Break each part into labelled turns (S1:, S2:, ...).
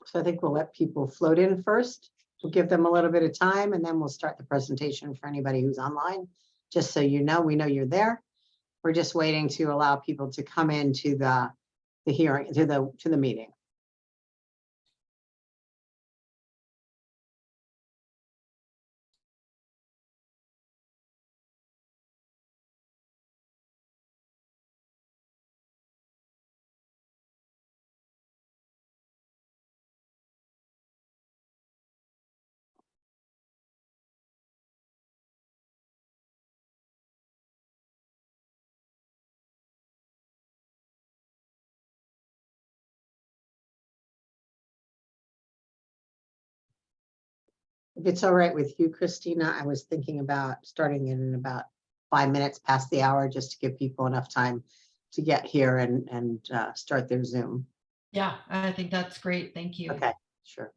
S1: So I think we'll let people float in first. We'll give them a little bit of time and then we'll start the presentation for anybody who's online. Just so you know, we know you're there. We're just waiting to allow people to come into the hearing, to the meeting. If it's all right with you, Christina, I was thinking about starting in about 5 minutes past the hour, just to give people enough time to get here and start their Zoom.
S2: Yeah, I think that's great. Thank you.
S1: Okay, sure.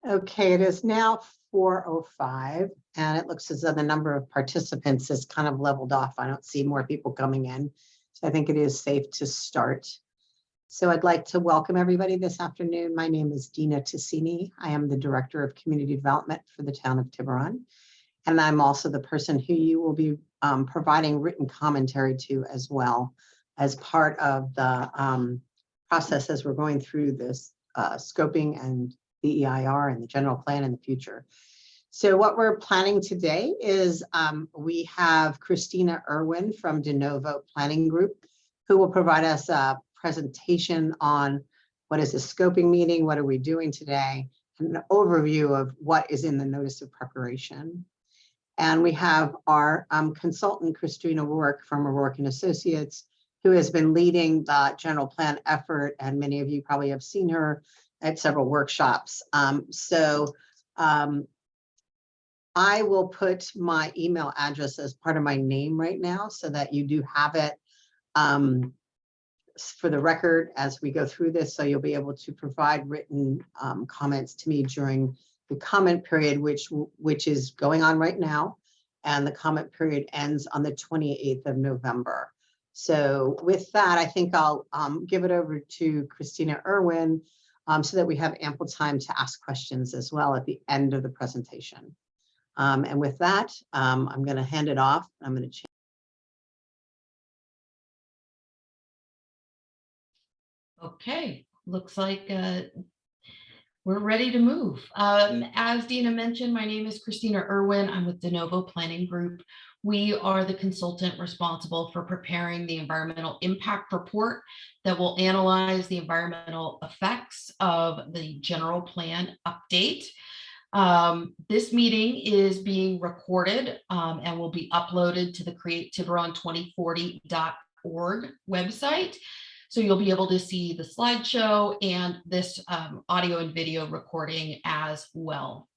S1: Okay, it is now 4:05, and it looks as though the number of participants has kind of leveled off. I don't see more people coming in, so I think it is safe to start. So I'd like to welcome everybody this afternoon. My name is Dina Ticini. I am the Director of Community Development for the town of Tiburon, and I'm also the person who you will be providing written commentary to as well as part of the process as we're going through this scoping and the EIR and the general plan in the future. So what we're planning today is we have Christina Irwin from De Novo Planning Group, who will provide us a presentation on what is a scoping meeting, what are we doing today, and an overview of what is in the notice of preparation. And we have our consultant, Christina Rourke from Rourke and Associates, who has been leading the general plan effort, and many of you probably have seen her at several workshops. I will put my email address as part of my name right now so that you do have it for the record as we go through this. So you'll be able to provide written comments to me during the comment period, which is going on right now. And the comment period ends on the 28th of November. So with that, I think I'll give it over to Christina Irwin so that we have ample time to ask questions as well at the end of the presentation. And with that, I'm going to hand it off. I'm going to change.
S2: Okay, looks like we're ready to move. As Dina mentioned, my name is Christina Irwin. I'm with De Novo Planning Group. We are the consultant responsible for preparing the environmental impact report that will analyze the environmental effects of the general plan update. This meeting is being recorded and will be uploaded to the createtiburon2040.org website. So you'll be able to see the slideshow and this audio and video recording as well.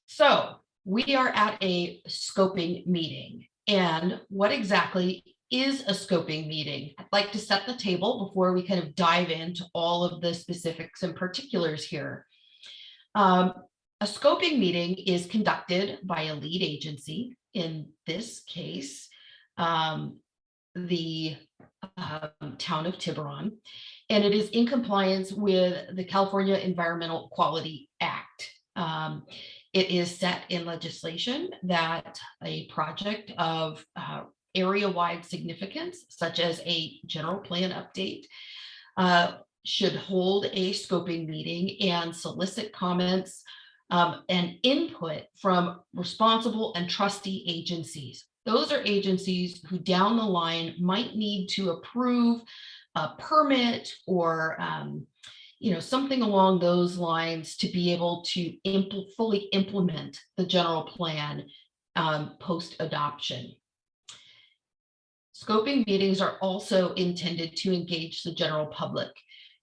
S2: So we are at a scoping meeting. And what exactly is a scoping meeting? I'd like to set the table before we kind of dive into all of the specifics and particulars here. A scoping meeting is conducted by a lead agency, in this case, the town of Tiburon, and it is in compliance with the California Environmental Quality Act. It is set in legislation that a project of area-wide significance, such as a general plan update, should hold a scoping meeting and solicit comments and input from responsible and trustee agencies. Those are agencies who down the line might need to approve a permit or something along those lines to be able to fully implement the general plan post-adoption. Scoping meetings are also intended to engage the general public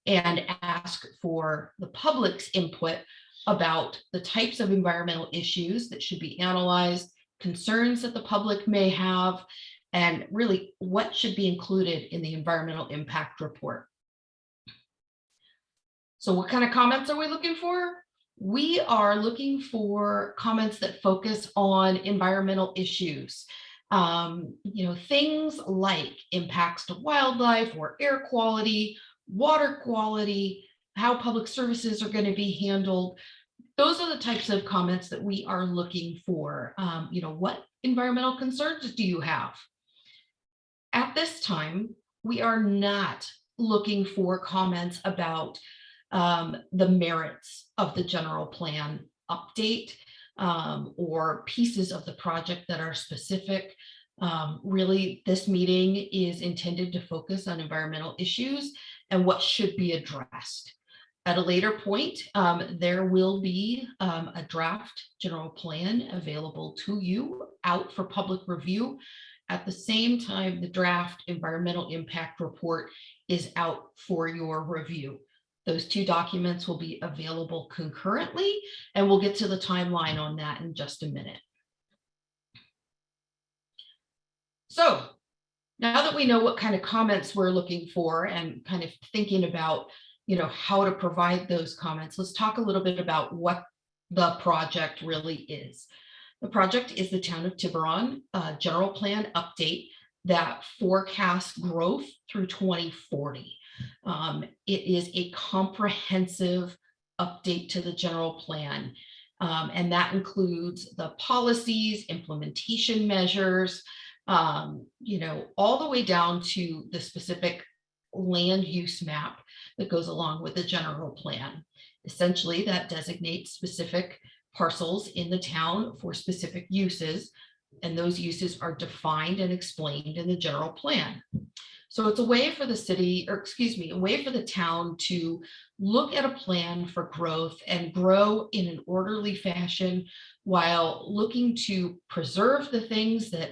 S2: and ask for the public's input about the types of environmental issues that should be analyzed, concerns that the public may have, and really what should be included in the environmental impact report. So what kind of comments are we looking for? We are looking for comments that focus on environmental issues. Things like impacts to wildlife or air quality, water quality, how public services are going to be handled. Those are the types of comments that we are looking for. What environmental concerns do you have? At this time, we are not looking for comments about the merits of the general plan update or pieces of the project that are specific. Really, this meeting is intended to focus on environmental issues and what should be addressed. At a later point, there will be a draft general plan available to you out for public review. At the same time, the draft environmental impact report is out for your review. Those two documents will be available concurrently, and we'll get to the timeline on that in just a minute. So now that we know what kind of comments we're looking for and kind of thinking about how to provide those comments, let's talk a little bit about what the project really is. The project is the Town of Tiburon General Plan Update that forecasts growth through 2040. It is a comprehensive update to the general plan, and that includes the policies, implementation measures, all the way down to the specific land use map that goes along with the general plan. Essentially, that designates specific parcels in the town for specific uses, and those uses are defined and explained in the general plan. So it's a way for the city, or excuse me, a way for the town to look at a plan for growth and grow in an orderly fashion while looking to preserve the things that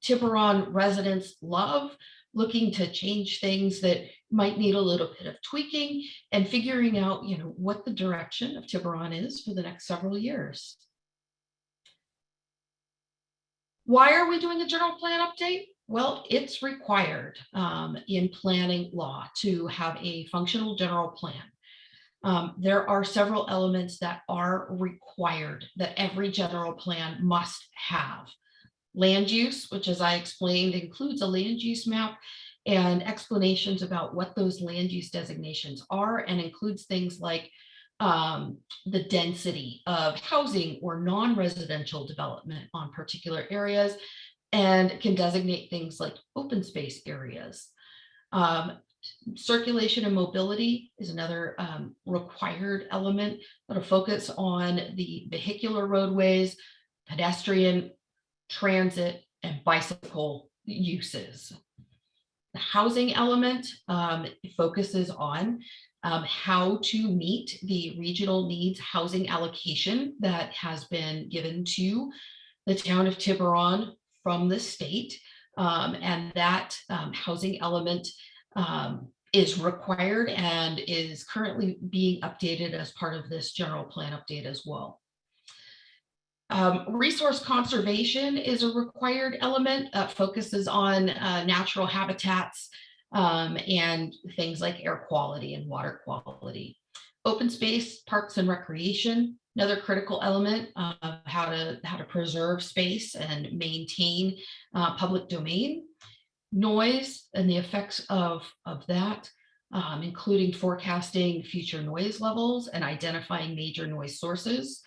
S2: Tiburon residents love, looking to change things that might need a little bit of tweaking, and figuring out, what the direction of Tiburon is for the next several years. Why are we doing a general plan update? Well, it's required in planning law to have a functional general plan. There are several elements that are required that every general plan must have. Land use, which, as I explained, includes a land use map and explanations about what those land use designations are, and includes things like the density of housing or non-residential development on particular areas, and can designate things like open space areas. Circulation and mobility is another required element that'll focus on the vehicular roadways, pedestrian, transit, and bicycle uses. The housing element focuses on how to meet the regional needs housing allocation that has been given to the town of Tiburon from the state. And that housing element is required and is currently being updated as part of this general plan update as well. Resource conservation is a required element, focuses on natural habitats and things like air quality and water quality. Open space, parks and recreation, another critical element of how to preserve space and maintain public domain. Noise and the effects of that, including forecasting future noise levels and identifying major noise sources.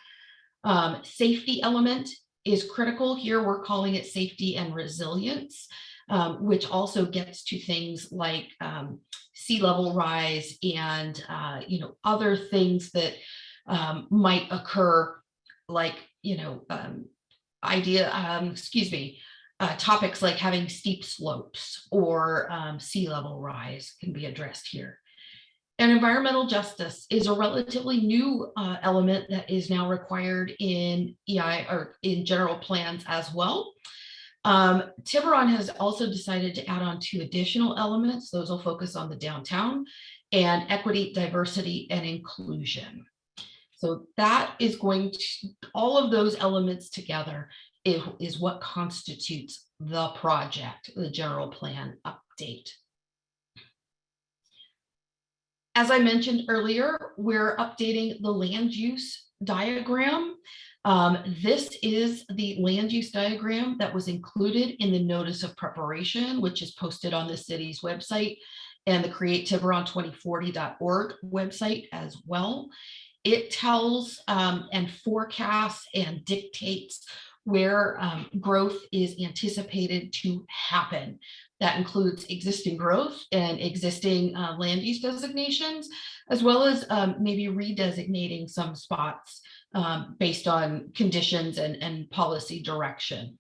S2: Safety element is critical. Here we're calling it safety and resilience, which also gets to things like sea level rise and other things that might occur, like topics like having steep slopes or sea level rise can be addressed here. And environmental justice is a relatively new element that is now required in EIR or in general plans as well. Tiburon has also decided to add on 2 additional elements. Those will focus on the downtown and equity, diversity, and inclusion. So that is going to, all of those elements together is what constitutes the project, the general plan update. As I mentioned earlier, we're updating the land use diagram. This is the land use diagram that was included in the notice of preparation, which is posted on the city's website and the createTiburon2040.org website as well. It tells and forecasts and dictates where growth is anticipated to happen. That includes existing growth and existing land use designations, as well as maybe redesignating some spots based on conditions and policy direction.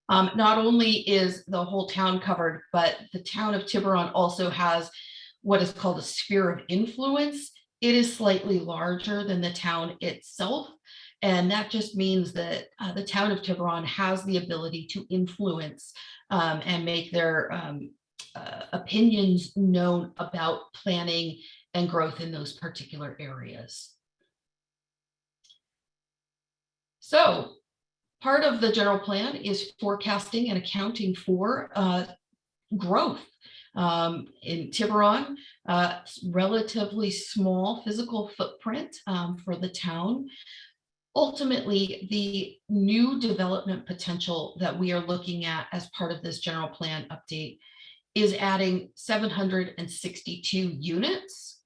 S2: Not only is the whole town covered, but the town of Tiburon also has what is called a sphere of influence. It is slightly larger than the town itself. And that just means that the town of Tiburon has the ability to influence and make their opinions known about planning and growth in those particular areas. So part of the general plan is forecasting and accounting for growth. In Tiburon, relatively small physical footprint for the town. Ultimately, the new development potential that we are looking at as part of this general plan update is adding 762 units,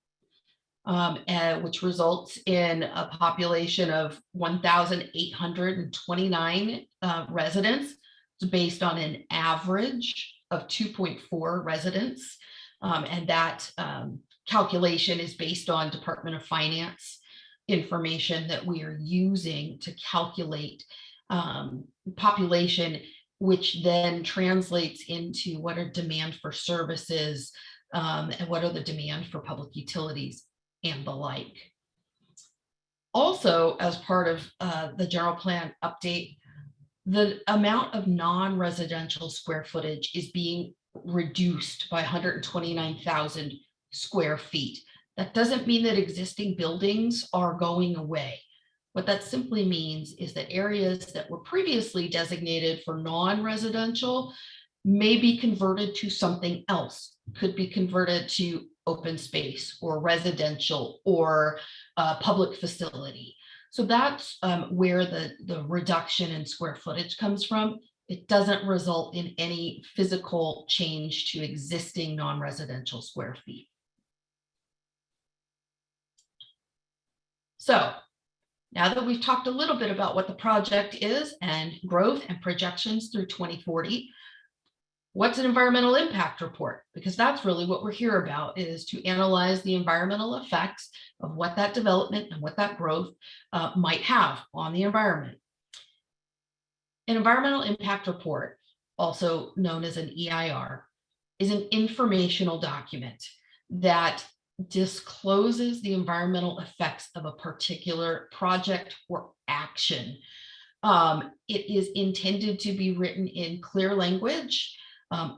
S2: which results in a population of 1,829 residents. It's based on an average of 2.4 residents. And that calculation is based on Department of Finance information that we are using to calculate population, which then translates into what are demand for services and what are the demand for public utilities and the like. Also, as part of the general plan update, the amount of non-residential square footage is being reduced by 129,000 square feet. That doesn't mean that existing buildings are going away. What that simply means is that areas that were previously designated for non-residential may be converted to something else, could be converted to open space or residential or public facility. So that's where the reduction in square footage comes from. It doesn't result in any physical change to existing non-residential square feet. So now that we've talked a little bit about what the project is and growth and projections through 2040, what's an environmental impact report? Because that's really what we're here about, is to analyze the environmental effects of what that development and what that growth might have on the environment. An environmental impact report, also known as an EIR, is an informational document that discloses the environmental effects of a particular project or action. It is intended to be written in clear language,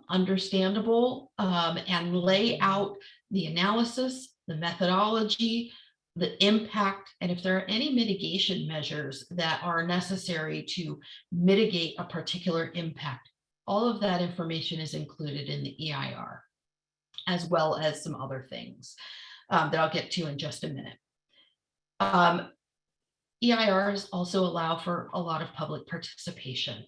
S2: understandable, and lay out the analysis, the methodology, the impact, and if there are any mitigation measures that are necessary to mitigate a particular impact. All of that information is included in the EIR, as well as some other things that I'll get to in just a minute. EIRs also allow for a lot of public participation.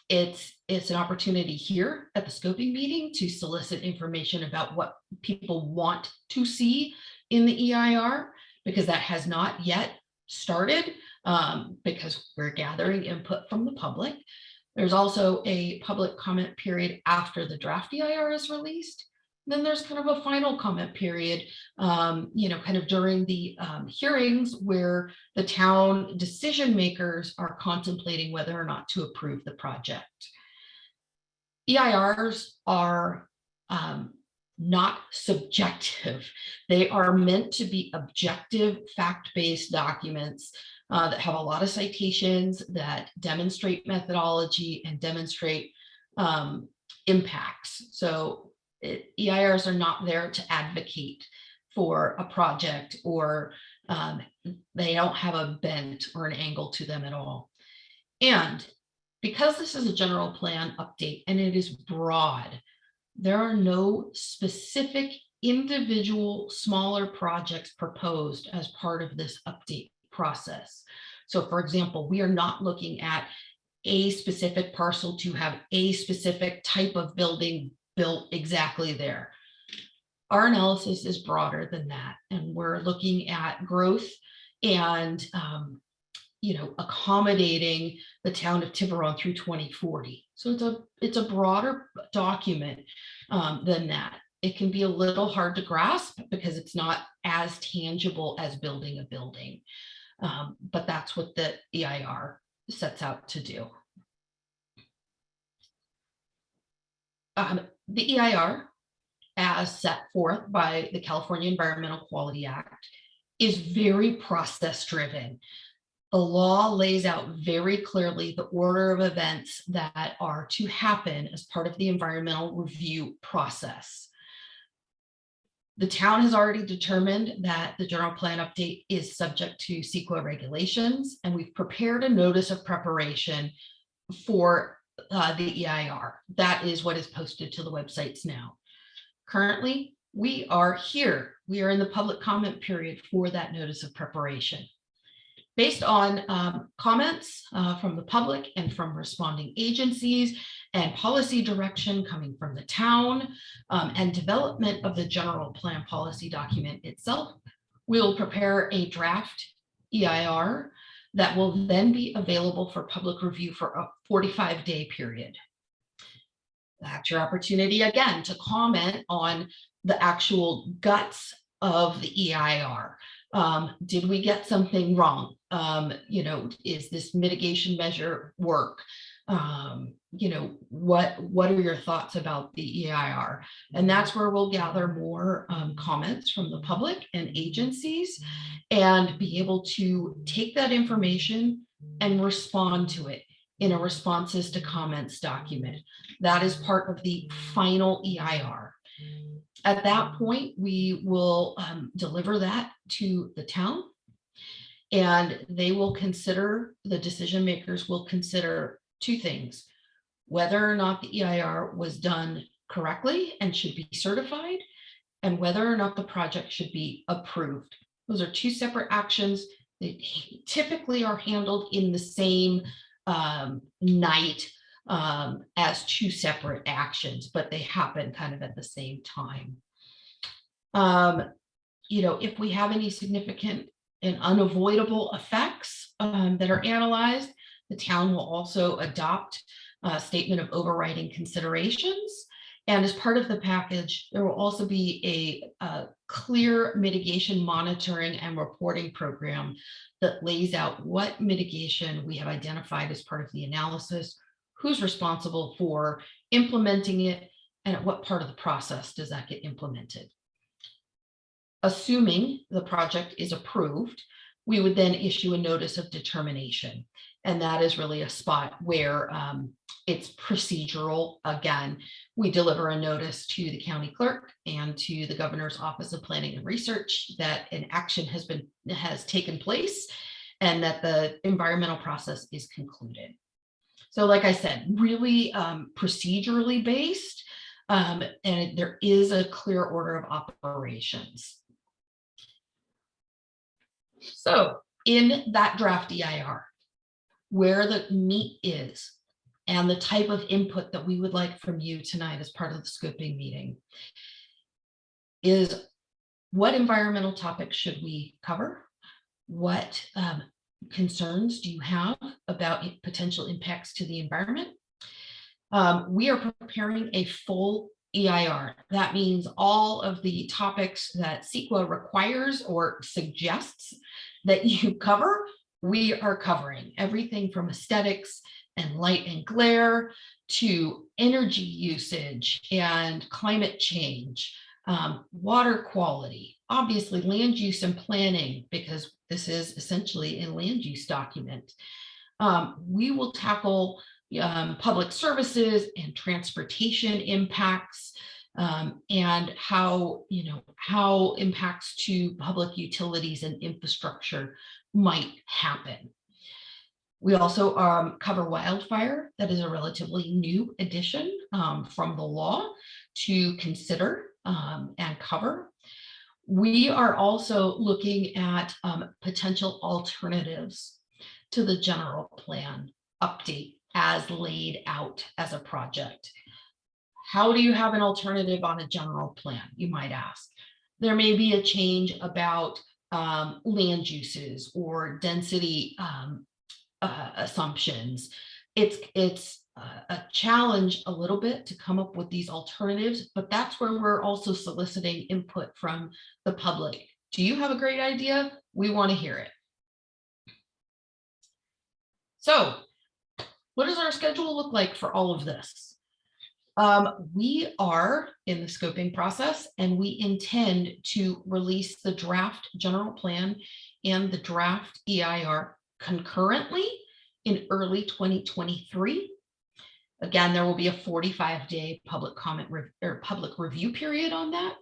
S2: It's an opportunity here at the scoping meeting to solicit information about what people want to see in the EIR, because that has not yet started, because we're gathering input from the public. There's also a public comment period after the draft EIR is released. Then there's kind of a final comment period, kind of during the hearings where the town decision makers are contemplating whether or not to approve the project. EIRs are not subjective. They are meant to be objective, fact-based documents that have a lot of citations, that demonstrate methodology and demonstrate impacts. So EIRs are not there to advocate for a project, or they don't have a bent or an angle to them at all. And because this is a general plan update and it is broad, there are no specific individual smaller projects proposed as part of this update process. So for example, we are not looking at a specific parcel to have a specific type of building built exactly there. Our analysis is broader than that, and we're looking at growth and accommodating the town of Tiburon through 2040. So it's a broader document than that. It can be a little hard to grasp because it's not as tangible as building a building, but that's what the EIR sets out to do. The EIR, as set forth by the California Environmental Quality Act, is very process driven. The law lays out very clearly the order of events that are to happen as part of the environmental review process. The town has already determined that the general plan update is subject to CEQA regulations, and we've prepared a notice of preparation for the EIR. That is what is posted to the websites now. Currently, we are here. We are in the public comment period for that notice of preparation. Based on comments from the public and from responding agencies and policy direction coming from the town and development of the general plan policy document itself, we will prepare a draft EIR that will then be available for public review for a 45-day period. That's your opportunity again to comment on the actual guts of the EIR. Did we get something wrong? Is this mitigation measure work? What are your thoughts about the EIR? And that's where we'll gather more comments from the public and agencies and be able to take that information and respond to it in a responses to comments document. That is part of the final EIR. At that point, we will deliver that to the town, and they will consider, the decision makers will consider two things: whether or not the EIR was done correctly and should be certified, and whether or not the project should be approved. Those are two separate actions. They typically are handled in the same night as two separate actions, but they happen kind of at the same time. If we have any significant and unavoidable effects that are analyzed, the town will also adopt a statement of overriding considerations. And as part of the package, there will also be a clear mitigation monitoring and reporting program that lays out what mitigation we have identified as part of the analysis, who's responsible for implementing it, and at what part of the process does that get implemented. Assuming the project is approved, we would then issue a notice of determination. And that is really a spot where it's procedural. Again, we deliver a notice to the county clerk and to the governor's office of planning and research that an action has taken place and that the environmental process is concluded. So like I said, really procedurally based, and there is a clear order of operations. So in that draft EIR, where the meat is and the type of input that we would like from you tonight as part of the scoping meeting is: what environmental topics should we cover? What concerns do you have about potential impacts to the environment? We are preparing a full EIR. That means all of the topics that CEQA requires or suggests that you cover, we are covering. Everything from aesthetics and light and glare to energy usage and climate change, water quality, obviously land use and planning, because this is essentially a land use document. We will tackle public services and transportation impacts, and how impacts to public utilities and infrastructure might happen. We also cover wildfire. That is a relatively new addition from the law to consider and cover. We are also looking at potential alternatives to the general plan update as laid out as a project. How do you have an alternative on a general plan, you might ask? There may be a change about land uses or density assumptions. It's a challenge a little bit to come up with these alternatives, but that's where we're also soliciting input from the public. Do you have a great idea? We want to hear it. So what does our schedule look like for all of this? We are in the scoping process, and we intend to release the draft general plan and the draft EIR concurrently in early 2023. Again, there will be a 45-day public comment or public review period on that.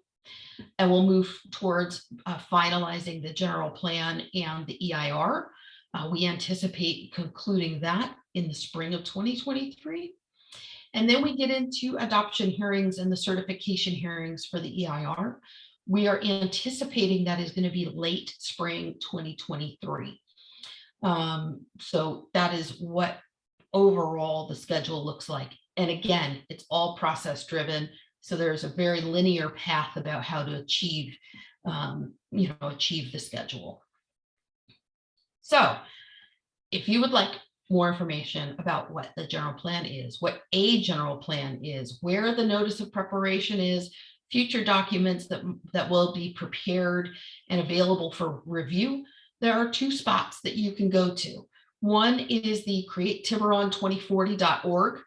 S2: And we'll move towards finalizing the general plan and the EIR. We anticipate concluding that in the spring of 2023. And then we get into adoption hearings and the certification hearings for the EIR. We are anticipating that is going to be late spring 2023. So that is what overall the schedule looks like. And again, it's all process driven. So there's a very linear path about how to achieve, achieve the schedule. So if you would like more information about what the general plan is, what a general plan is, where the notice of preparation is, future documents that will be prepared and available for review, there are two spots that you can go to. One is the createtiburon2040.org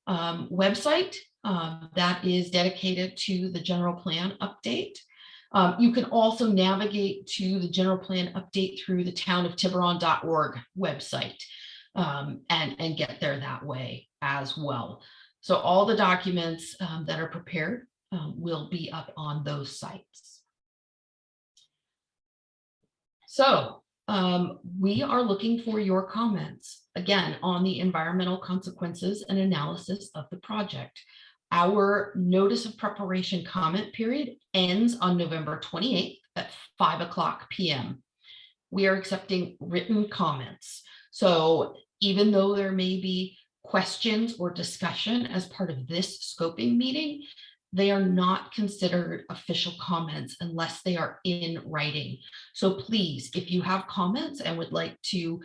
S2: website that is dedicated to the general plan update. You can also navigate to the general plan update through the townoftiburon.org website and get there that way as well. So all the documents that are prepared will be up on those sites. So we are looking for your comments, again, on the environmental consequences and analysis of the project. Our notice of preparation comment period ends on November 28th at 5:00 p.m. We are accepting written comments. So even though there may be questions or discussion as part of this scoping meeting, they are not considered official comments unless they are in writing. So please, if you have comments and would like to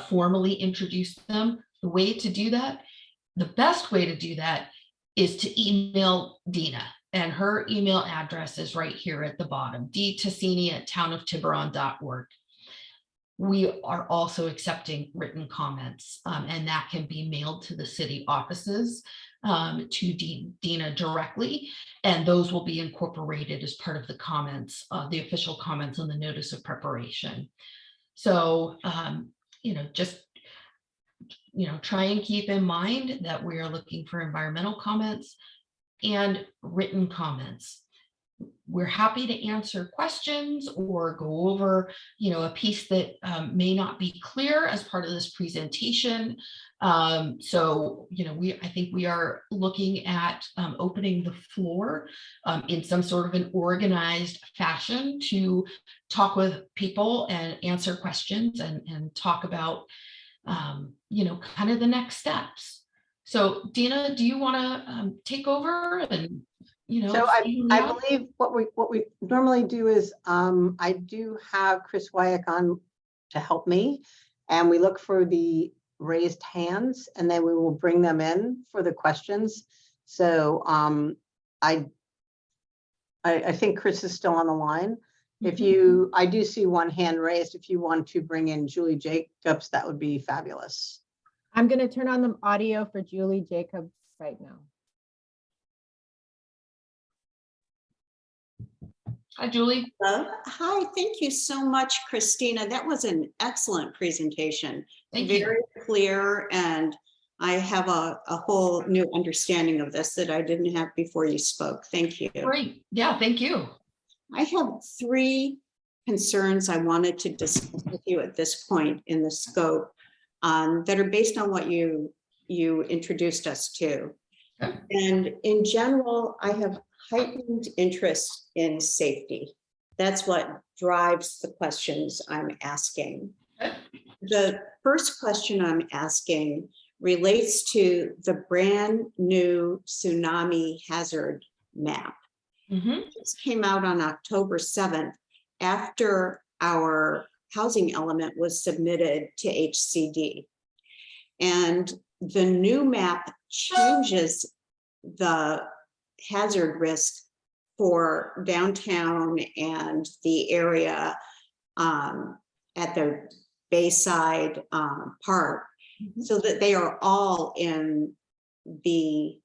S2: formally introduce them, the way to do that, the best way to do that is to email Dina, and her email address is right here at the bottom, dtassini@townoftiburon.org. We are also accepting written comments, and that can be mailed to the city offices to Dina directly, and those will be incorporated as part of the comments, the official comments on the notice of preparation. So, just try and keep in mind that we are looking for environmental comments and written comments. We're happy to answer questions or go over, a piece that may not be clear as part of this presentation. So, I think we are looking at opening the floor in some sort of an organized fashion to talk with people and answer questions and talk about, kind of the next steps. So Dina, do you want to take over and,
S1: So I believe what we normally do is I do have Chris Wyack on to help me, and we look for the raised hands, and then we will bring them in for the questions. So I think Chris is still on the line. If I do see one hand raised. If you want to bring in Julie Jacobs, that would be fabulous.
S3: I'm going to turn on the audio for Julie Jacobs right now.
S2: Hi, Julie.
S4: Hello. Hi, thank you so much, Christina. That was an excellent presentation. Very clear, and I have a whole new understanding of this that I didn't have before you spoke. Thank you.
S2: Great. Yeah, thank you.
S4: I have three concerns I wanted to discuss with you at this point in the scope that are based on what you introduced us to.
S2: Okay.
S4: And in general, I have heightened interest in safety. That's what drives the questions I'm asking.
S2: Okay.
S4: The first question I'm asking relates to the brand new tsunami hazard map. This came out on October 7th after our housing element was submitted to HCD. And the new map changes the hazard risk for downtown and the area at the Bayside Park, so that they are all in the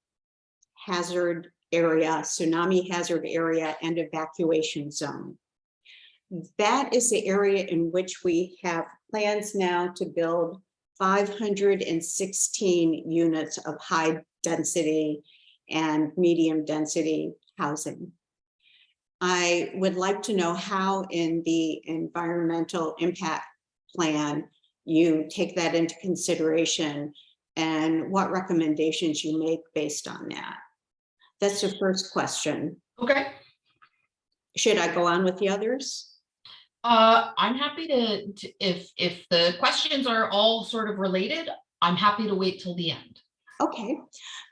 S4: hazard area, tsunami hazard area, and evacuation zone. That is the area in which we have plans now to build 516 units of high density and medium density housing. I would like to know how in the environmental impact plan you take that into consideration and what recommendations you make based on that. That's the first question.
S2: Okay.
S4: Should I go on with the others?
S2: I'm happy to if the questions are all sort of related, I'm happy to wait till the end.
S4: Okay.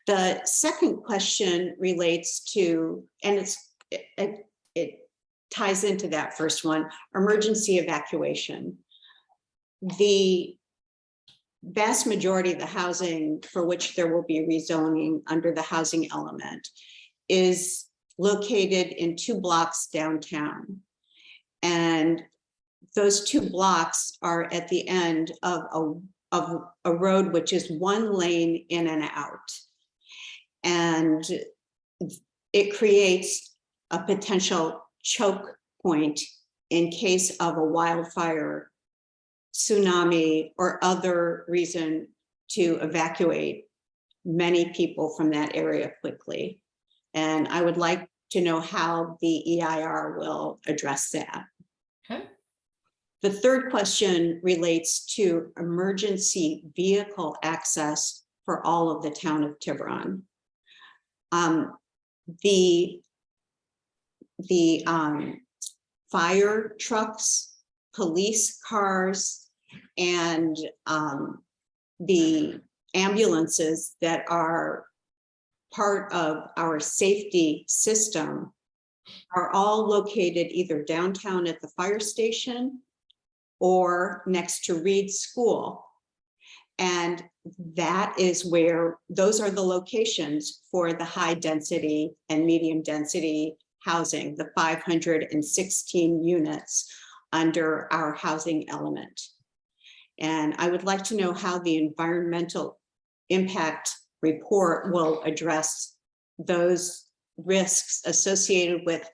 S4: The second question relates to, and it ties into that first one, emergency evacuation. The vast majority of the housing for which there will be rezoning under the housing element is located in 2 blocks downtown. And those 2 blocks are at the end of a road which is 1 lane in and out. And it creates a potential choke point in case of a wildfire, tsunami, or other reason to evacuate many people from that area quickly. And I would like to know how the EIR will address that.
S2: Okay.
S4: The third question relates to emergency vehicle access for all of the town of Tiburon. The fire trucks, police cars, and the ambulances that are part of our safety system are all located either downtown at the fire station or next to Reed School. And that is where, those are the locations for the high density and medium density housing, the 516 units under our housing element. And I would like to know how the environmental impact report will address those risks associated with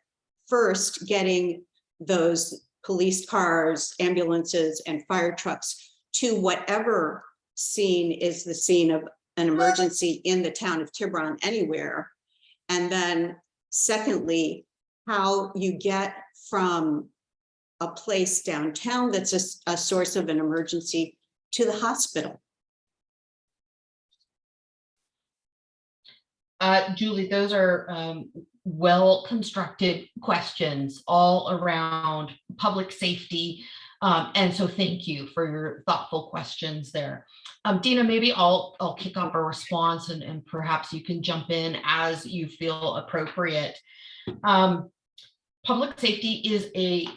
S4: first getting those police cars, ambulances, and fire trucks to whatever scene is the scene of an emergency in the town of Tiburon anywhere. And then secondly, how you get from a place downtown that's a source of an emergency to the hospital.
S2: Julie, those are well-constructed questions all around public safety. And so thank you for your thoughtful questions there. Dina, maybe I'll kick off a response and perhaps you can jump in as you feel appropriate. Public safety is a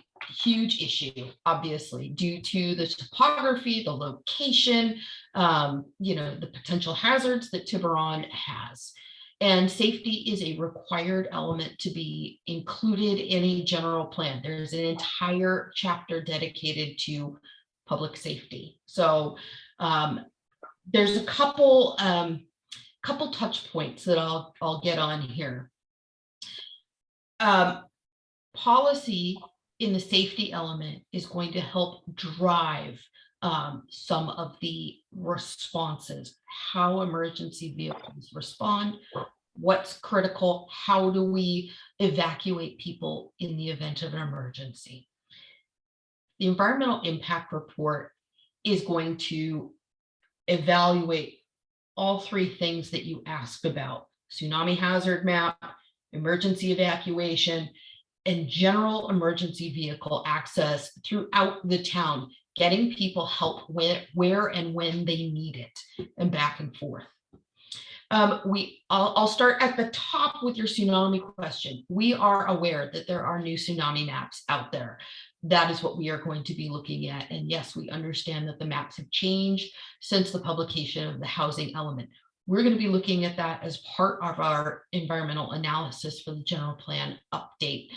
S2: huge issue, obviously, due to the topography, the location, the potential hazards that Tiburon has. And safety is a required element to be included in a general plan. There's an entire chapter dedicated to public safety. So there's a couple touch points that I'll get on here. Policy in the safety element is going to help drive some of the responses, how emergency vehicles respond, what's critical, how do we evacuate people in the event of an emergency. The environmental impact report is going to evaluate all 3 things that you asked about: tsunami hazard map, emergency evacuation, and general emergency vehicle access throughout the town, getting people help where and when they need it, and back and forth. I'll start at the top with your tsunami question. We are aware that there are new tsunami maps out there. That is what we are going to be looking at. And yes, we understand that the maps have changed since the publication of the housing element. We're going to be looking at that as part of our environmental analysis for the general plan update.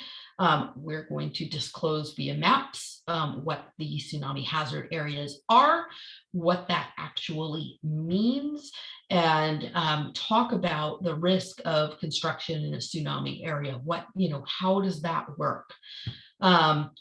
S2: We're going to disclose via maps what the tsunami hazard areas are, what that actually means, and talk about the risk of construction in a tsunami area. How does that work?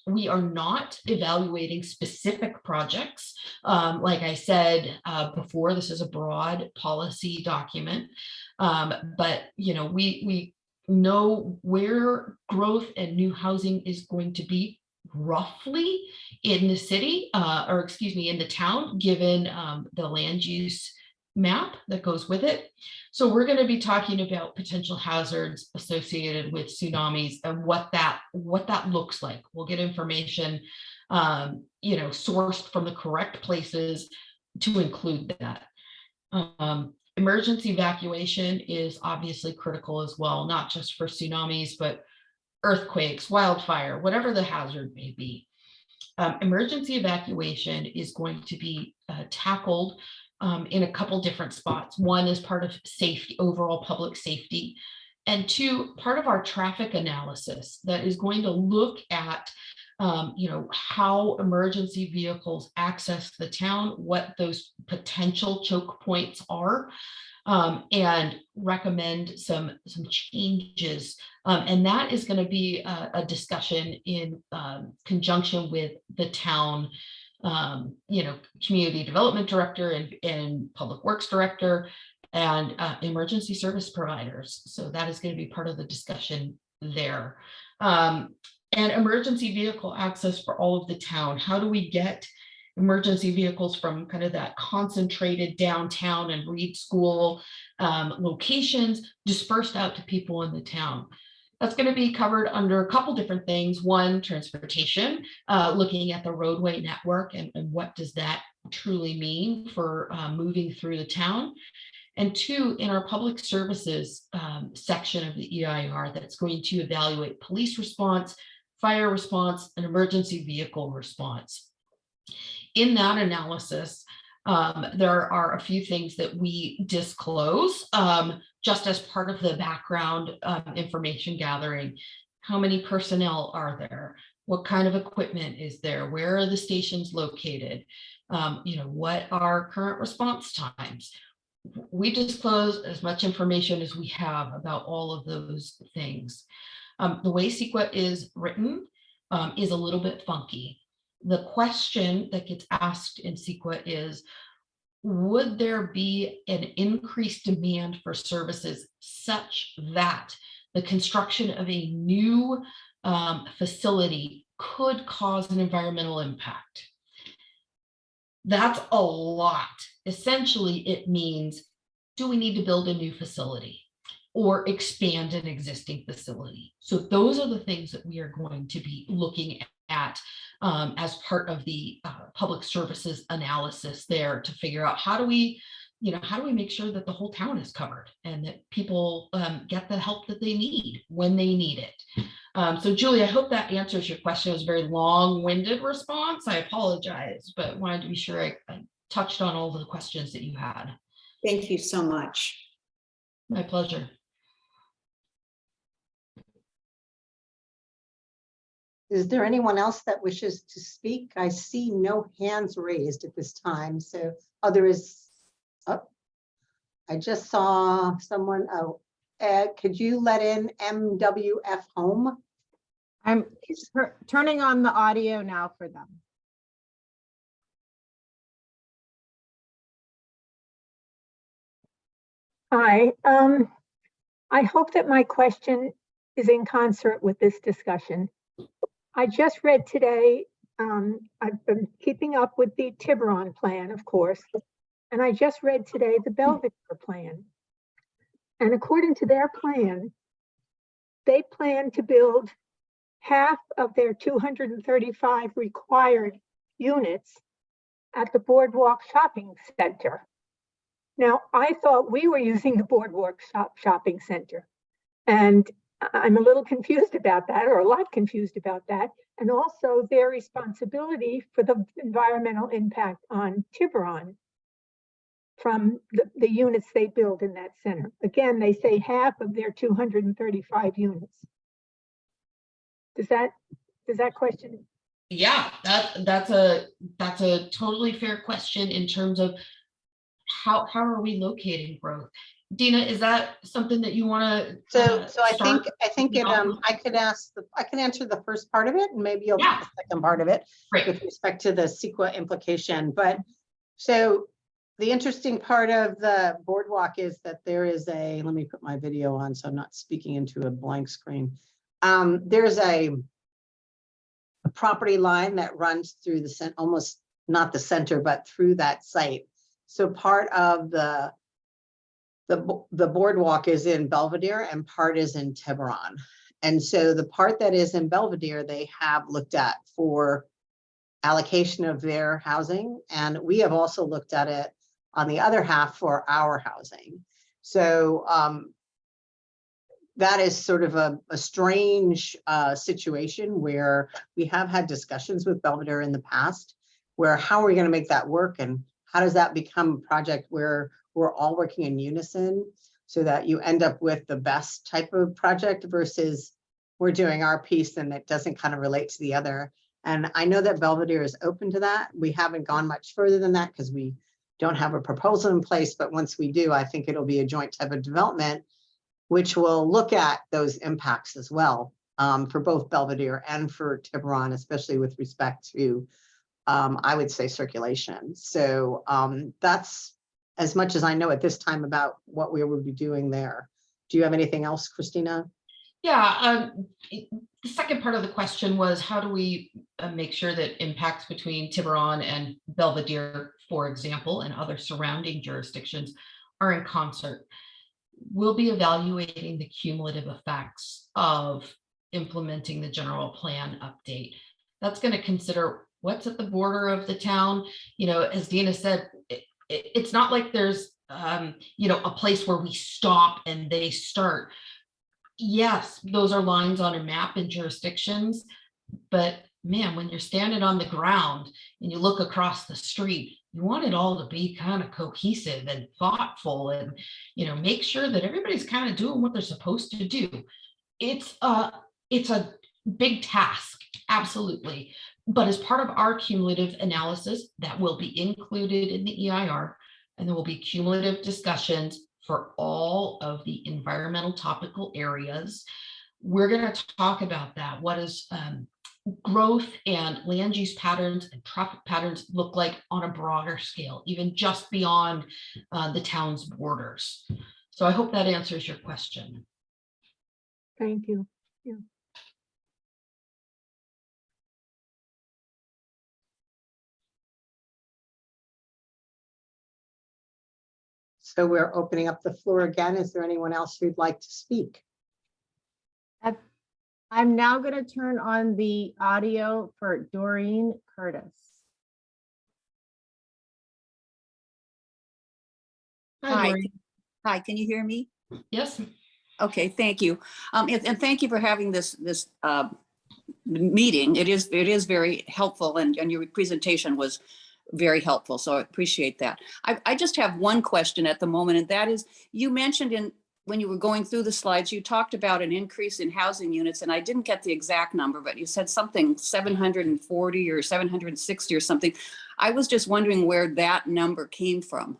S2: We are not evaluating specific projects. Like I said before, this is a broad policy document, but we know where growth and new housing is going to be roughly in the city, in the town, given the land use map that goes with it. So we're going to be talking about potential hazards associated with tsunamis and what that looks like. We'll get information, sourced from the correct places to include that. Emergency evacuation is obviously critical as well, not just for tsunamis, but earthquakes, wildfire, whatever the hazard may be. Emergency evacuation is going to be tackled in a couple different spots. One is part of safety, overall public safety, and two, part of our traffic analysis that is going to look at how emergency vehicles access the town, what those potential choke points are, and recommend some changes. And that is going to be a discussion in conjunction with the town, community development director and public works director and emergency service providers. So that is going to be part of the discussion there. And emergency vehicle access for all of the town. How do we get emergency vehicles from kind of that concentrated downtown and Reed School locations dispersed out to people in the town? That's going to be covered under a couple different things. One, transportation, looking at the roadway network and what does that truly mean for moving through the town. And two, in our public services section of the EIR, that's going to evaluate police response, fire response, and emergency vehicle response. In that analysis, there are a few things that we disclose just as part of the background information gathering. How many personnel are there? What kind of equipment is there? Where are the stations located? What are current response times? We disclose as much information as we have about all of those things. The way CEQA is written is a little bit funky. The question that gets asked in CEQA is, would there be an increased demand for services such that the construction of a new facility could cause an environmental impact? That's a lot. Essentially, it means, do we need to build a new facility or expand an existing facility? So those are the things that we are going to be looking at as part of the public services analysis there to figure out how do we make sure that the whole town is covered and that people get the help that they need when they need it. So Julie, I hope that answers your question. It was a very long-winded response. I apologize, but wanted to be sure I touched on all of the questions that you had.
S4: Thank you so much.
S2: My pleasure.
S1: Is there anyone else that wishes to speak? I see no hands raised at this time. So, there is, I just saw someone, Ed, could you let in MWF Home?
S3: I'm turning on the audio now for them.
S5: Hi, I hope that my question is in concert with this discussion. I just read today, I've been keeping up with the Tiburon plan, of course, and I just read today the Belvedere plan. And according to their plan, they plan to build half of their 235 required units at the Boardwalk Shopping Center. Now, I thought we were using the Boardwalk Shopping Center, and I'm a little confused about that, or a lot confused about that, and also their responsibility for the environmental impact on Tiburon from the units they build in that center. Again, they say half of their 235 units. Does that question?
S2: Yeah, that's a totally fair question in terms of how are we locating growth? Dina, is that something that you want to?
S1: So I think I can answer the first part of it, and maybe you'll take the second part of it with respect to the CEQA implication. But so the interesting part of the boardwalk is that there is let me put my video on so I'm not speaking into a blank screen. There's a property line that runs through almost not the center, but through that site. So part of the boardwalk is in Belvedere and part is in Tiburon. And so the part that is in Belvedere, they have looked at for allocation of their housing. And we have also looked at it on the other half for our housing. So that is sort of a strange situation where we have had discussions with Belvedere in the past, where how are we going to make that work? And how does that become a project where we're all working in unison so that you end up with the best type of project versus we're doing our piece and it doesn't kind of relate to the other. And I know that Belvedere is open to that. We haven't gone much further than that because we don't have a proposal in place. But once we do, I think it'll be a joint type of development, which will look at those impacts as well for both Belvedere and for Tiburon, especially with respect to, I would say, circulation. So that's as much as I know at this time about what we will be doing there. Do you have anything else, Christina?
S2: Yeah, the second part of the question was how do we make sure that impacts between Tiburon and Belvedere, for example, and other surrounding jurisdictions are in concert? We'll be evaluating the cumulative effects of implementing the general plan update. That's going to consider what's at the border of the town. You know, as Dina said, it's not like there's, you know, a place where we stop and they start. Yes, those are lines on a map in jurisdictions, but man, when you're standing on the ground and you look across the street, you want it all to be kind of cohesive and thoughtful and, you know, make sure that everybody's kind of doing what they're supposed to do. It's a big task, absolutely. But as part of our cumulative analysis, that will be included in the EIR, and there will be cumulative discussions for all of the environmental topical areas. We're going to talk about that. What is growth and land use patterns and traffic patterns look like on a broader scale, even just beyond the town's borders. So I hope that answers your question.
S5: Thank you. Yeah.
S1: So we're opening up the floor again. Is there anyone else who'd like to speak?
S3: I'm now going to turn on the audio for Doreen Curtis.
S6: Hi,
S2: Doreen.
S6: hi, can you hear me?
S2: Yes.
S6: Okay, thank you. And thank you for having this meeting. It is very helpful, and your presentation was very helpful, so I appreciate that. I just have one question at the moment, and that is, you mentioned when you were going through the slides, you talked about an increase in housing units, and I didn't get the exact number, but you said something 740 or 760 or something. I was just wondering where that number came from.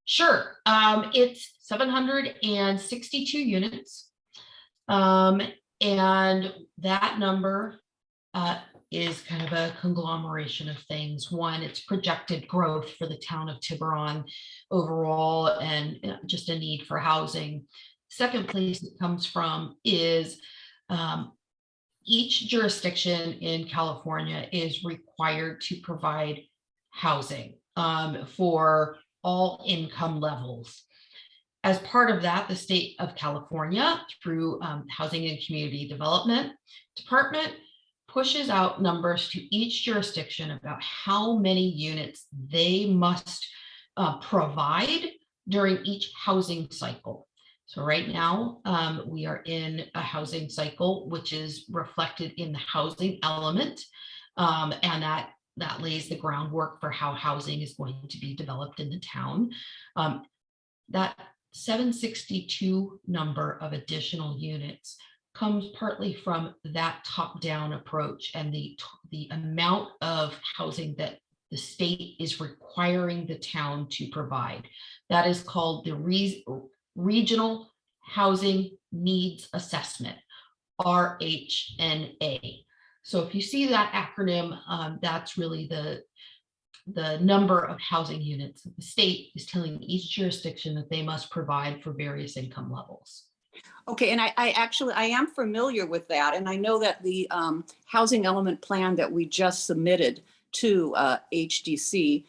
S2: Sure. It's 762 units. And that number is kind of a conglomeration of things. One, it's projected growth for the town of Tiburon overall and just a need for housing. Second place it comes from is each jurisdiction in California is required to provide housing for all income levels. As part of that, the state of California, through Housing and Community Development Department, pushes out numbers to each jurisdiction about how many units they must provide during each housing cycle. So right now, we are in a housing cycle, which is reflected in the housing element, and that lays the groundwork for how housing is going to be developed in the town. That 762 number of additional units comes partly from that top-down approach and the amount of housing that the state is requiring the town to provide. That is called the Regional Housing Needs Assessment, RHNA. So if you see that acronym, that's really the number of housing units that the state is telling each jurisdiction that they must provide for various income levels.
S6: Okay, and I am familiar with that, and I know that the housing element plan that we just submitted to HDC,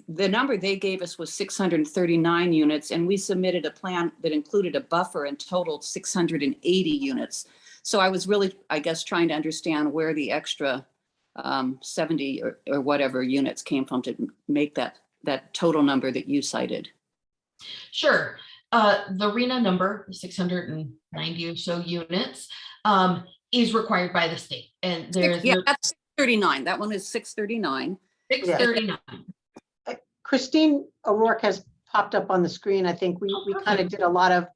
S6: the number they gave us was 639 units, and we submitted a plan that included a buffer and totaled 680 units. So I was really, I guess, trying to understand where the extra 70 or whatever units came from to make that total number that you cited.
S2: Sure. The RENA number, 690 or so units, is required by the state. And there's
S6: Yeah, that's 639. That one is 639.
S2: 639.
S1: Christine O'Rourke has popped up on the screen. I think we kind of did a lot of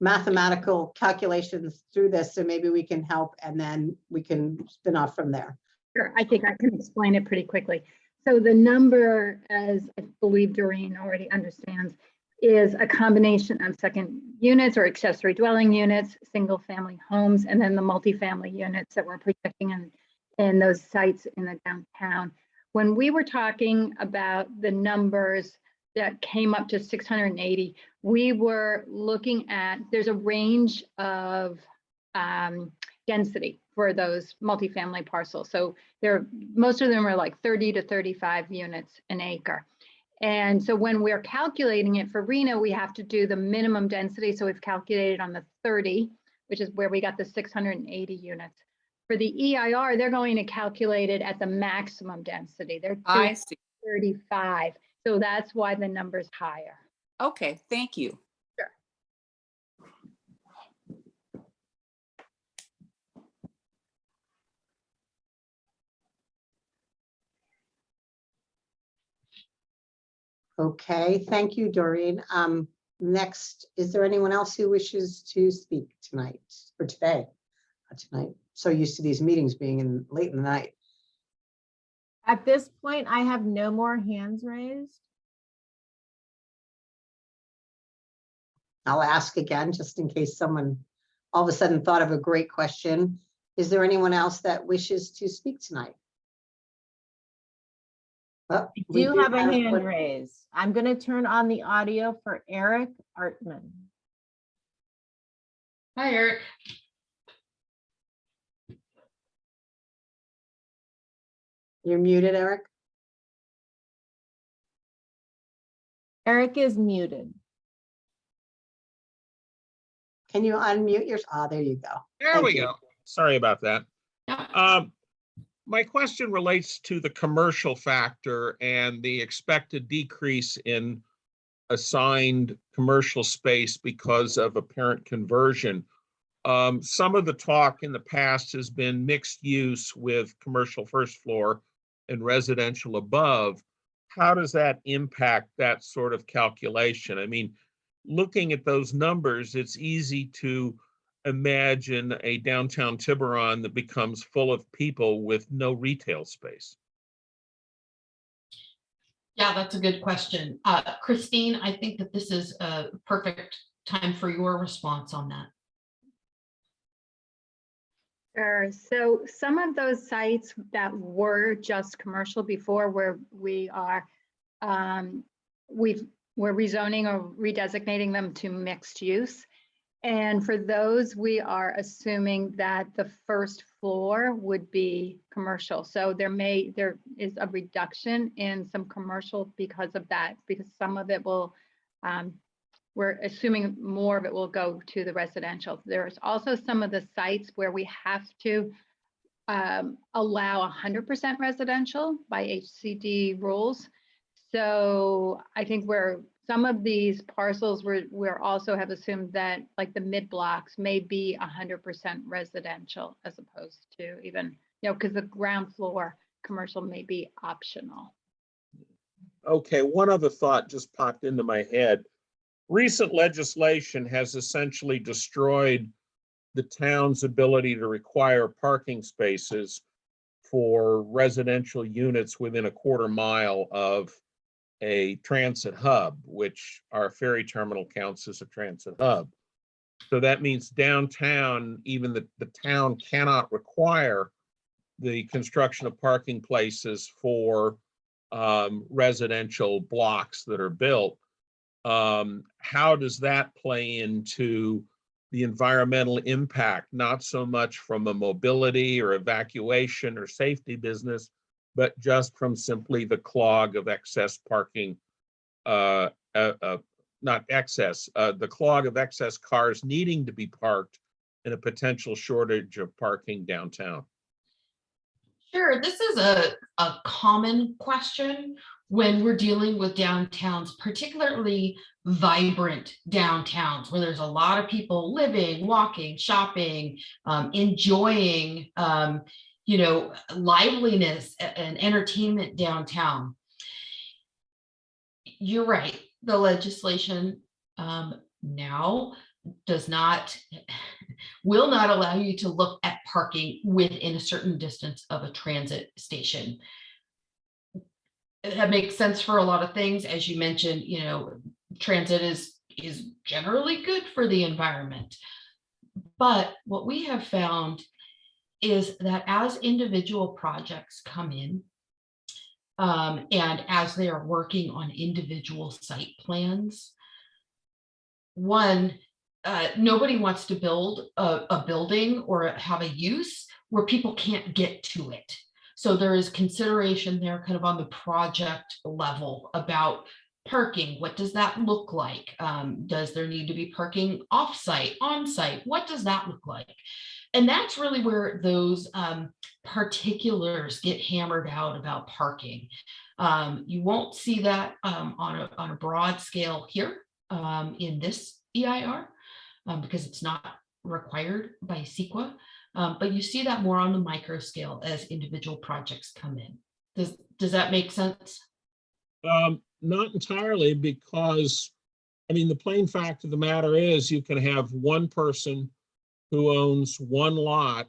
S1: mathematical calculations through this, so maybe we can help and then we can spin off from there.
S7: Sure, I think I can explain it pretty quickly. So the number, as I believe Doreen already understands, is a combination of second units or accessory dwelling units, single family homes, and then the multifamily units that we're projecting in those sites in the downtown. When we were talking about the numbers that came up to 680, we were looking at, there's a range of density for those multifamily parcels. So most of them are like 30 to 35 units an acre. And so when we're calculating it for RENA, we have to do the minimum density. So we've calculated on the 30, which is where we got the 680 units. For the EIR, they're going to calculate it at the maximum density. They're
S6: I see.
S7: 35. So that's why the number's higher.
S6: Okay, thank you.
S1: Okay, thank you, Doreen. Next, is there anyone else who wishes to speak tonight or today? Not tonight. So used to these meetings being in late in the night.
S3: At this point, I have no more hands raised.
S1: I'll ask again, just in case someone all of a sudden thought of a great question. Is there anyone else that wishes to speak tonight? Oh,
S3: I
S1: we
S3: do have a hand
S1: one.
S3: raised. I'm going to turn on the audio for Eric Artman.
S2: Hi, Eric.
S1: You're muted, Eric.
S3: Eric is muted.
S1: Can you unmute yours? Ah, there you go.
S8: There
S1: Thank
S8: we
S1: you.
S8: go. Sorry about that.
S2: Yeah.
S8: My question relates to the commercial factor and the expected decrease in assigned commercial space because of apparent conversion. Some of the talk in the past has been mixed use with commercial first floor and residential above. How does that impact that sort of calculation? I mean, looking at those numbers, it's easy to imagine a downtown Tiburon that becomes full of people with no retail space.
S2: Yeah, that's a good question. Christine, I think that this is a perfect time for your response on that.
S7: Sure. So some of those sites that were just commercial before, where we are, we're rezoning or redesignating them to mixed use. And for those, we are assuming that the first floor would be commercial. So there is a reduction in some commercial because of that, because some of it will, we're assuming more of it will go to the residential. There's also some of the sites where we have to allow 100% residential by HCD rules. So I think some of these parcels we're also have assumed that like the mid blocks may be 100% residential as opposed to even, because the ground floor commercial may be optional.
S8: Okay, one other thought just popped into my head. Recent legislation has essentially destroyed the town's ability to require parking spaces for residential units within a quarter mile of a transit hub, which our ferry terminal counts as a transit hub. So that means downtown, even the town cannot require the construction of parking places for residential blocks that are built. How does that play into the environmental impact, not so much from a mobility or evacuation or safety business, but just from simply the clog of excess parking, not excess, the clog of excess cars needing to be parked and a potential shortage of parking downtown?
S2: Sure, this is a common question when we're dealing with downtowns, particularly vibrant downtowns where there's a lot of people living, walking, shopping, enjoying, liveliness and entertainment downtown. You're right. The legislation now will not allow you to look at parking within a certain distance of a transit station. That makes sense for a lot of things. As you mentioned, transit is generally good for the environment. But what we have found is that as individual projects come in, and as they are working on individual site plans, nobody wants to build a building or have a use where people can't get to it. So there is consideration there kind of on the project level about parking. What does that look like? Does there need to be parking off-site, on-site? What does that look like? And that's really where those particulars get hammered out about parking. You won't see that on a broad scale here in this EIR because it's not required by CEQA. But you see that more on the micro scale as individual projects come in. Does that make sense?
S8: Not entirely, because the plain fact of the matter is you can have one person who owns one lot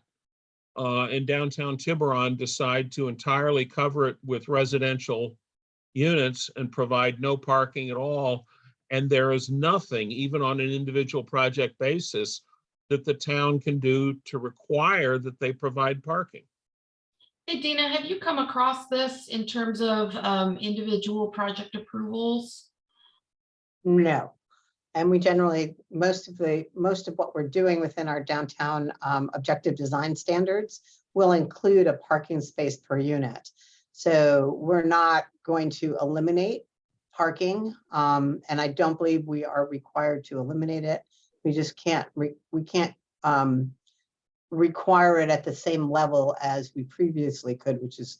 S8: in downtown Tiburon decide to entirely cover it with residential units and provide no parking at all. And there is nothing, even on an individual project basis, that the town can do to require that they provide parking.
S2: Hey, Dina, have you come across this in terms of individual project approvals?
S1: No. And we generally, most of what we're doing within our downtown objective design standards will include a parking space per unit. So we're not going to eliminate parking. And I don't believe we are required to eliminate it. We just can't, we can't require it at the same level as we previously could, which is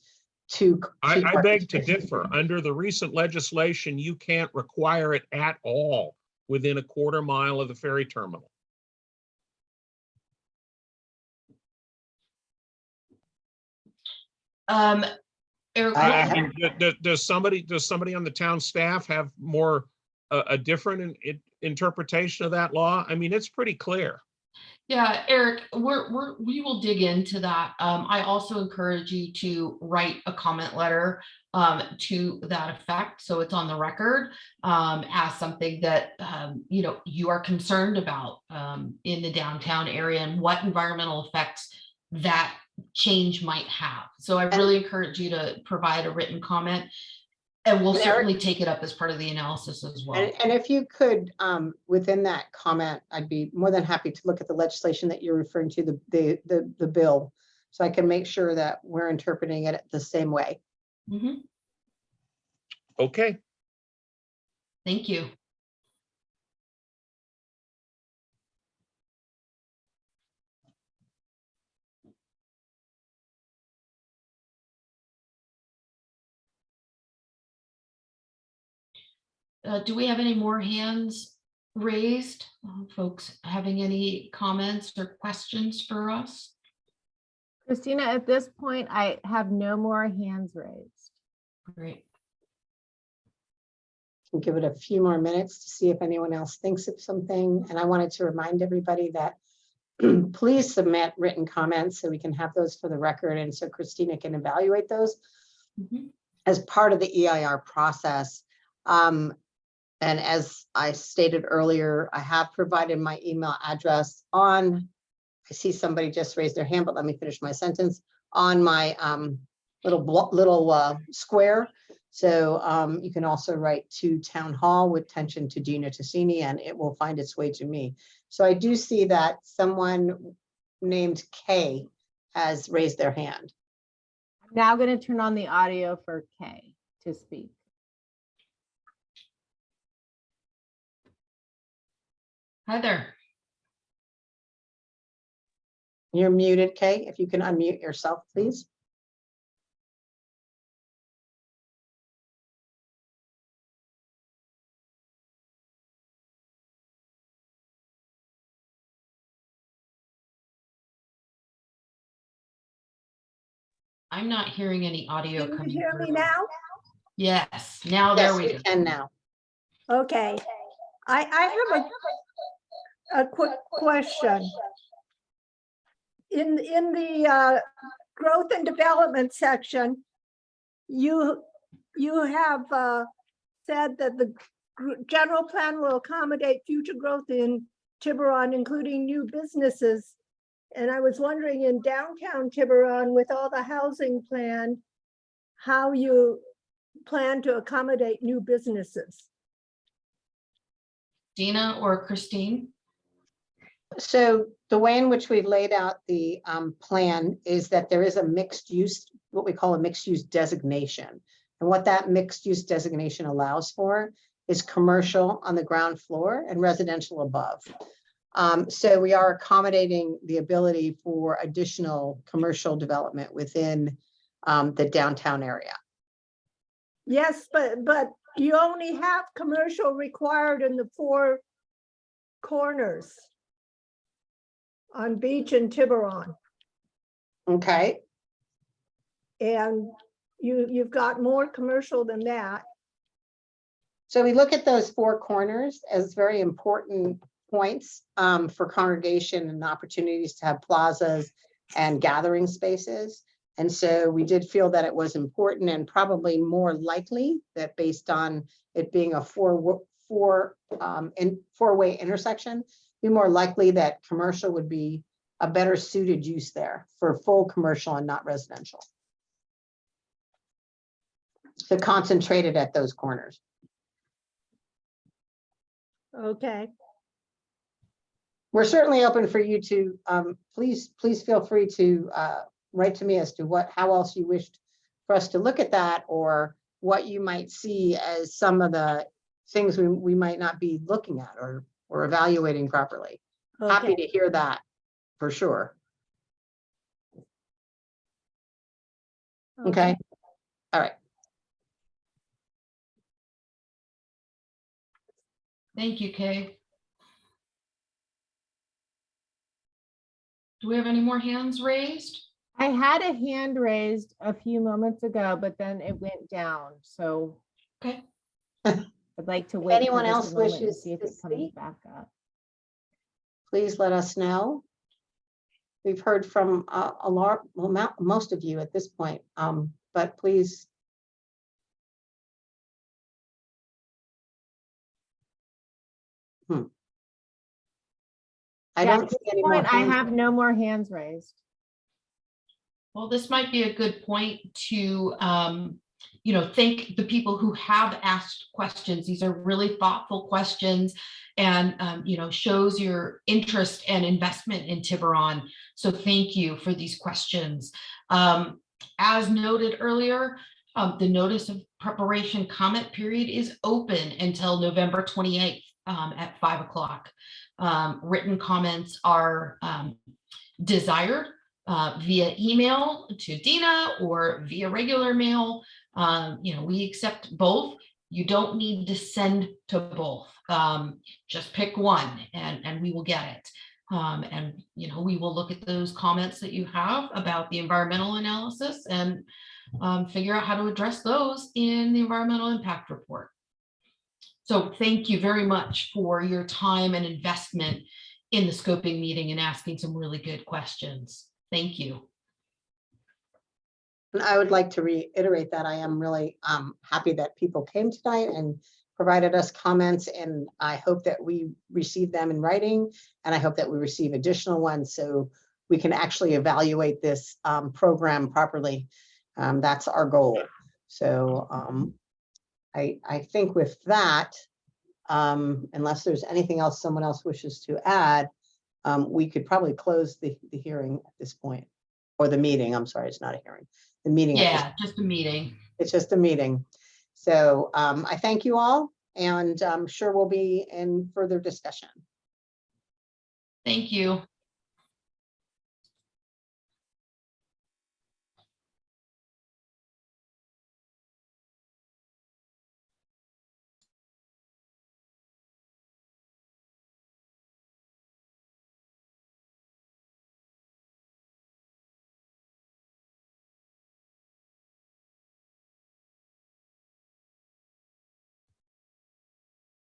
S1: two.
S8: I beg to differ. Under the recent legislation, you can't require it at all within a quarter mile of the ferry terminal.
S2: Eric,
S8: Does somebody on the town staff have more a different interpretation of that law? It's pretty clear.
S2: Yeah, Eric, we will dig into that. I also encourage you to write a comment letter to that effect, so it's on the record as something that you are concerned about in the downtown area and what environmental effects that change might have. So I really encourage you to provide a written comment. And we'll certainly take it up as part of the analysis as well.
S1: And if you could, within that comment, I'd be more than happy to look at the legislation that you're referring to, the bill, so I can make sure that we're interpreting it the same way.
S2: Mm-hmm.
S8: Okay.
S2: Thank you. Do we have any more hands raised? Folks having any comments or questions for us?
S3: Christina, at this point, I have no more hands raised.
S2: Great.
S1: We'll give it a few more minutes to see if anyone else thinks of something. And I wanted to remind everybody that please submit written comments so we can have those for the record and so Christina can evaluate those as part of the EIR process. And as I stated earlier, I have provided my email address on, I see somebody just raised their hand, but let me finish my sentence, on my little square. So you can also write to Town Hall with attention to Dina Tassini, and it will find its way to me. So I do see that someone named Kay has raised their hand.
S3: Now going to turn on the audio for Kay to speak.
S2: Hi there.
S1: You're muted, Kay. If you can unmute yourself, please.
S2: I'm not hearing any audio
S9: Can you
S2: coming
S9: hear me
S2: through.
S9: now?
S2: Yes, now there
S1: Yes,
S2: we
S1: we
S2: go.
S1: can now.
S9: Okay. I have a quick question. In the growth and development section, you have said that the general plan will accommodate future growth in Tiburon, including new businesses. And I was wondering in downtown Tiburon, with all the housing plan, how you plan to accommodate new businesses.
S2: Dina or Christine?
S1: So the way in which we've laid out the plan is that there is a mixed use, what we call a mixed use designation. And what that mixed use designation allows for is commercial on the ground floor and residential above. So we are accommodating the ability for additional commercial development within the downtown area.
S9: Yes, but you only have commercial required in the 4 corners on Beach and Tiburon.
S1: Okay,
S9: And you've got more commercial than that.
S1: so we look at those 4 corners as very important points for congregation and opportunities to have plazas and gathering spaces. And so we did feel that it was important and probably more likely that based on it being a four-way intersection, be more likely that commercial would be a better suited use there for full commercial and not residential. So concentrated at those corners.
S9: Okay.
S1: We're certainly open for you to, please feel free to write to me as to how else you wished for us to look at that, or what you might see as some of the things we might not be looking at or evaluating properly. Happy to hear that for sure. Okay. All right.
S2: Thank you, Kay. Do we have any more hands raised?
S3: I had a hand raised a few moments ago, but then it went down. So
S2: Okay.
S3: I'd like to wait. for
S1: Anyone
S3: just a
S1: else
S3: moment and
S1: wishes
S3: see if
S1: to
S3: it comes
S1: speak?
S3: back up.
S1: Please let us know. We've heard from most of you at this point, but please. I
S3: Yeah,
S1: don't
S3: at
S1: see
S3: this
S1: any more
S3: point, I
S1: hands.
S3: have no more hands raised.
S2: Well, this might be a good point to, thank the people who have asked questions. These are really thoughtful questions and, shows your interest and investment in Tiburon. So thank you for these questions. As noted earlier, the notice of preparation comment period is open until November 28th at 5 o'clock. Written comments are desired via email to Dina or via regular mail. We accept both. You don't need to send to both. Just pick one and we will get it. We will look at those comments that you have about the environmental analysis and figure out how to address those in the environmental impact report. So thank you very much for your time and investment in the scoping meeting and asking some really good questions. Thank you.
S1: And I would like to reiterate that I am really happy that people came tonight and provided us comments, and I hope that we receive them in writing, and I hope that we receive additional ones so we can actually evaluate this program properly. That's our goal. So I think with that, unless there's anything else someone else wishes to add, we could probably close the hearing at this point. or the meeting, I'm sorry, it's not a hearing. The meeting.
S2: Yeah, just a meeting.
S1: It's just a meeting. So I thank you all, and I'm sure we'll be in further discussion.
S2: Thank you.